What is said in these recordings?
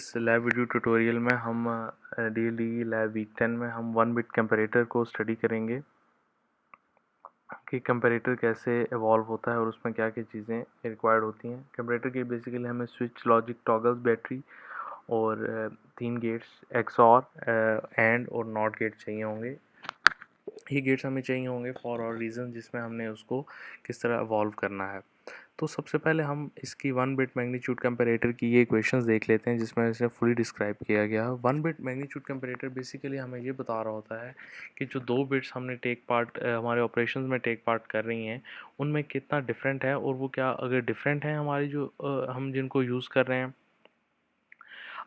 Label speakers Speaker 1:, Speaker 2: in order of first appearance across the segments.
Speaker 1: इस lab video tutorial में हम DLE लैब वीक 10 में हम 1 बिट कंपैरेटर को स्टडी करेंगे कि कंपैरेटर कैसे इवॉल्व होता है और उसमें क्या क्या चीज़ें रिक्वायर्ड होती हैं। कंपैरेटर के बेसिकली हमें स्विच, लॉजिक, टॉगल्स, बैटरी और 3 गेट्स XOR, एंड और नॉट गेट चाहिए होंगे। ये गेट्स हमें चाहिए होंगे फॉर और रीज़न जिसमें हमने उसको किस तरह इवॉल्व करना है। तो सबसे पहले हम इसकी 1 बिट मैग्नीट्यूड कंपैरेटर की ये इक्वेशंस देख लेते हैं जिसमें इसे फुली डिस्क्राइब किया गया है। 1 बिट मैग्नीट्यूड कंपैरेटर बेसिकली हमें ये बता रहा होता है कि जो 2 बिट्स हमने हमारे ऑपरेशंस में टेक पार्ट कर रही हैं उनमें कितना डिफरेंट है, और वो क्या अगर डिफरेंट है हमारी जो हम जिनको यूज़ कर रहे हैं,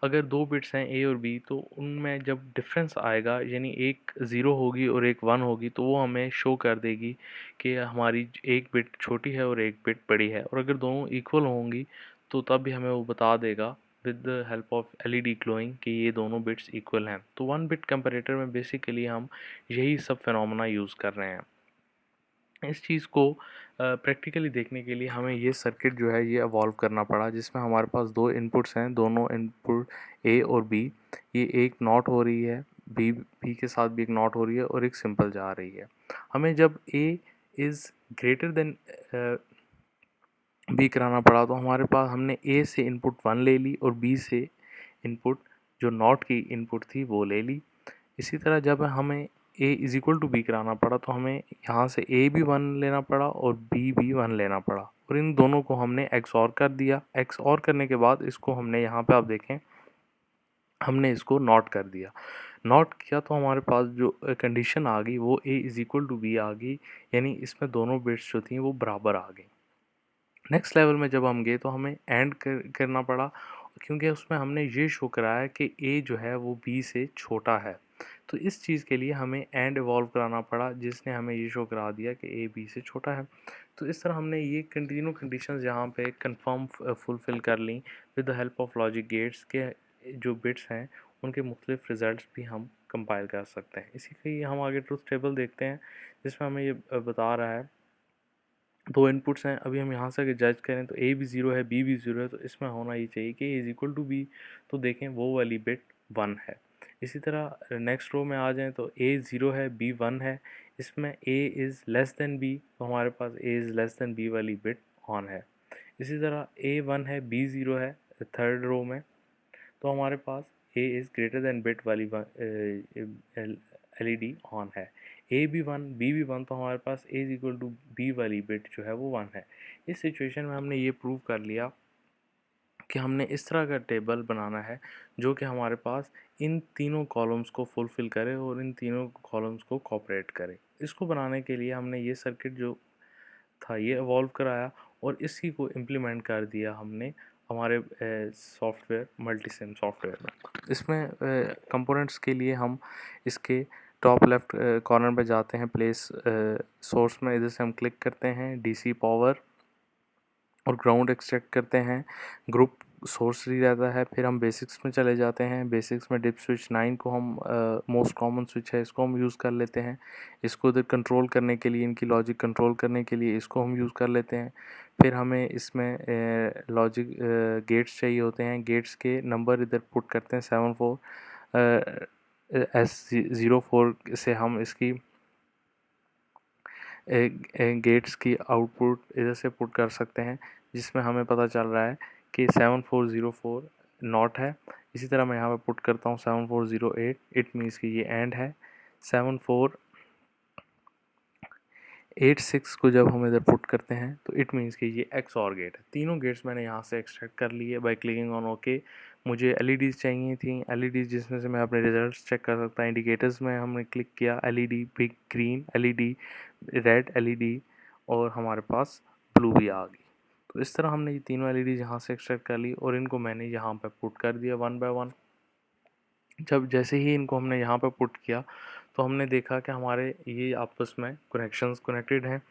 Speaker 1: अगर 2 बिट्स हैं ए और बी, तो उनमें जब डिफरेंस आएगा यानी एक 0 होगी और एक 1 होगी तो वो हमें शो कर देगी कि हमारी एक बिट छोटी है और एक बिट बड़ी है। और अगर दोनों इक्वल होंगी तो तब भी हमें वो बता देगा with the help of LED glowing कि ये दोनों बिट्स इक्वल हैं। तो 1 बिट कंपैरेटर में बेसिकली हम यही सब फिनोमेना यूज़ कर रहे हैं। इस चीज़ को प्रैक्टिकली देखने के लिए हमें ये सर्किट जो है ये इवॉल्व करना पड़ा, जिसमें हमारे पास 2 इनपुट्स हैं, दोनों इनपुट ए और बी। ये एक नॉट हो रही है, बी के साथ भी एक नॉट हो रही है और एक सिंपल जा रही है। हमें जब A is greater than B कराना पड़ा तो हमारे पास हमने ए से इनपुट 1 ले ली और बी से इनपुट जो नॉट की इनपुट थी वो ले ली। इसी तरह जब हमें a is equal to B कराना पड़ा तो हमें यहाँ से a भी 1 लेना पड़ा और b भी 1 लेना पड़ा, और इन दोनों को हमने XOR कर दिया। XOR करने के बाद इसको हमने यहाँ पे आप देखें हमने इसको नॉट कर दिया। नॉट किया तो हमारे पास जो कंडीशन आ गई वो a is equal to B आ गई, यानी इसमें दोनों बिट्स जो थी वो बराबर आ गई। नेक्स्ट लेवल में जब हम गए तो हमें एंड करना पड़ा, क्योंकि उसमें हमने ये शो कराया कि ए जो है वो बी से छोटा है। तो इस चीज़ के लिए हमें एंड इवॉल्व कराना पड़ा जिसने हमें ये शो करा दिया कि ए बी से छोटा है। तो इस तरह हमने ये तीनों कंडीशंस यहाँ पे कंफर्म फुलफ़िल कर ली with the help of logic gates के जो बिट्स हैं उनके मुख्तलिफ रिज़ल्ट्स भी हम कंपाइल कर सकते हैं। इसी के लिए हम आगे ट्रुथ टेबल देखते हैं जिसमें हमें ये बता रहा है 2 इनपुट्स हैं। अभी हम यहाँ से अगर जज करें तो ए भी 0 है, बी भी 0 है, तो इसमें होना ये चाहिए कि A is equal to B. तो देखें वो वाली बिट 1 है। इसी तरह नेक्स्ट रो में आ जाएं तो ए 0 है, बी 1 है, इसमें A is less than B, तो हमारे पास A is less than B वाली बिट ऑन है। इसी तरह ए 1 है, बी 0 है थर्ड रो में, तो हमारे पास A is greater than bit वाली LED ऑन है। ए भी 1, बी भी 1, तो हमारे पास A is equal to B वाली बिट जो है वो 1 है। इस सिचुएशन में हमने ये प्रूव कर लिया कि हमने इस तरह का टेबल बनाना है जो कि हमारे पास इन तीनों कॉलम्स को फुलफ़िल करे और इन तीनों कॉलम्स को कोऑपरेट करे। इसको बनाने के लिए हमने ये सर्किट जो था ये इवॉल्व कराया और इसी को इम्प्लीमेंट कर दिया हमने हमारे सॉफ्टवेयर मल्टीसिम सॉफ्टवेयर में। इसमें कंपोनेंट्स के लिए हम इसके टॉप लेफ्ट कॉर्नर पे जाते हैं, प्लेस सोर्स में इधर से हम क्लिक करते हैं, DC पावर और ग्राउंड एक्सट्रैक्ट करते हैं, ग्रुप सोर्स ही रहता है। फिर हम बेसिक्स में चले जाते हैं, बेसिक्स में डिप स्विच 9 को हम मोस्ट कॉमन स्विच है इसको हम यूज़ कर लेते हैं। इसको इधर कंट्रोल करने के लिए, इनकी लॉजिक कंट्रोल करने के लिए इसको हम यूज़ कर लेते हैं। फिर हमें इसमें लॉजिक गेट्स चाहिए होते हैं, गेट्स के नंबर इधर पुट करते हैं 74 S04 से हम इसकी गेट्स की आउटपुट इधर से पुट कर सकते हैं, जिसमें हमें पता चल रहा है कि 7404 नॉट है। इसी तरह मैं यहाँ पे पुट करता हूँ 7408, इट मीन्स कि ये एंड है। 7486 को जब हम इधर पुट करते हैं तो इट मीन्स कि ये XOR गेट है। तीनों गेट्स मैंने यहाँ से एक्सट्रैक्ट कर लिए बाय क्लिकिंग ऑन ओके। मुझे LEDs चाहिए थी, LEDs जिसमें से मैं अपने रिजल्ट्स चेक कर सकता। इंडिकेटर्स में हमने क्लिक किया, LED big green, LED red, LED और हमारे पास ब्लू भी आ गई। तो इस तरह हमने ये तीनों LEDs यहाँ से एक्सट्रैक्ट कर ली और इनको मैंने यहाँ पे पुट कर दिया 1 बाय 1। जब जैसे ही इनको हमने यहाँ पे पुट किया तो हमने देखा कि हमारे ये आपस में कनेक्शंस कनेक्टेड हैं।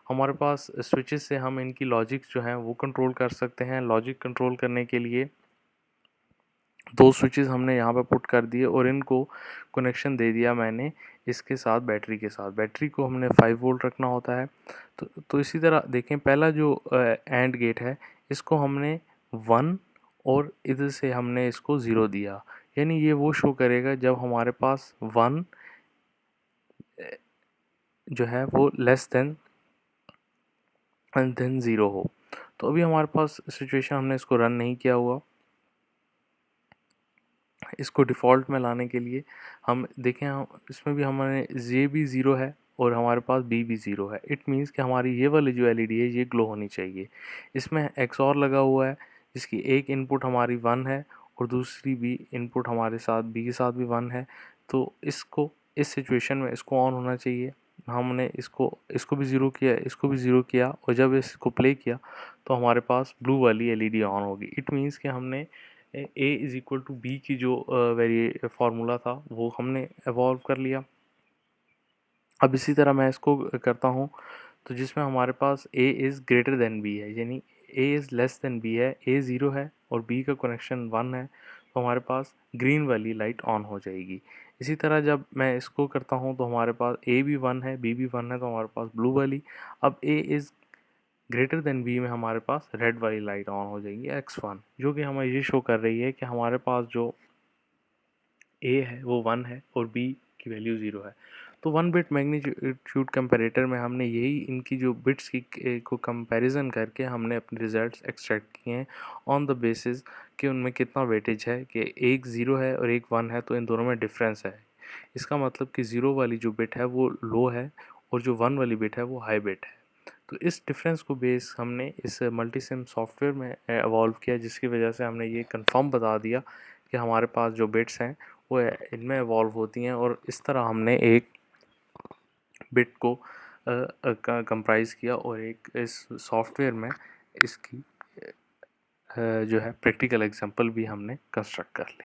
Speaker 1: हमारे पास स्विचेस से हम इनकी लॉजिक जो हैं वो कंट्रोल कर सकते हैं। लॉजिक कंट्रोल करने के लिए 2 स्विचेस हमने यहाँ पे पुट कर दिए और इनको कनेक्शन दे दिया मैंने इसके साथ बैटरी के साथ। बैटरी को हमने 5 वोल्ट रखना होता है। तो इसी तरह देखें, पहला जो एंड गेट है इसको हमने 1 और इधर से हमने इसको 0 दिया, यानी ये वो शो करेगा जब हमारे पास 1 जो है वो लेस देन 0 हो। तो अभी हमारे पास सिचुएशन, हमने इसको रन नहीं किया हुआ। इसको डिफ़ॉल्ट में लाने के लिए हम देखें, हम इसमें भी हमारे ये भी 0 है और हमारे पास बी भी 0 है। इट मीन्स कि हमारी ये वाली जो एलईडी है ये ग्लो होनी चाहिए। इसमें एक्स और लगा हुआ है जिसकी एक इनपुट हमारी 1 है और दूसरी भी इनपुट हमारे साथ बी के साथ भी 1 है। तो इसको इस सिचुएशन में इसको ऑन होना चाहिए। हमने इसको भी 0 किया, इसको भी 0 किया और जब इसको प्ले किया तो हमारे पास ब्लू वाली एलईडी ऑन होगी। इट मीन्स कि हमने A is equal to B की जो वेरी फार्मूला था वो हमने एवॉल्व कर लिया। अब इसी तरह मैं इसको करता हूँ तो जिसमें हमारे पास A is greater than B है, यानी A is less than B है, ए 0 है और बी का कनेक्शन 1 है, तो हमारे पास ग्रीन वाली लाइट ऑन हो जाएगी। इसी तरह जब मैं इसको करता हूँ तो हमारे पास ए भी 1 है, बी भी 1 है, तो हमारे पास ब्लू वाली। अब A is greater than B में हमारे पास रेड वाली लाइट ऑन हो जाएगी x1, जो कि हमें ये शो कर रही है कि हमारे पास जो ए है वो 1 है और बी की वैल्यू 0 है। तो 1 बिट मैग्नीट्यूड कंपैरेटर में हमने यही इनकी जो बिट्स की को कंपैरिजन करके हमने अपने रिजल्ट्स एक्सट्रैक्ट किए हैं ऑन द बेसिस कि उनमें कितना वेटेज है, कि एक 0 है और एक 1 है तो इन दोनों में डिफरेंस है। इसका मतलब कि 0 वाली जो बिट है वो लो है और जो 1 वाली बिट है वो हाई बिट है। तो इस डिफरेंस को बेस हमने इस मल्टीसिम सॉफ्टवेयर में एवॉल्व किया, जिसकी वजह से हमने ये कंफर्म बता दिया कि हमारे पास जो बिट्स हैं वो इनमें एवॉल्व होती हैं और इस तरह हमने एक बिट को कंप्राइज किया और एक इस सॉफ्टवेयर में इसकी जो है प्रैक्टिकल एग्जांपल भी हमने कंस्ट्रक्ट कर ली।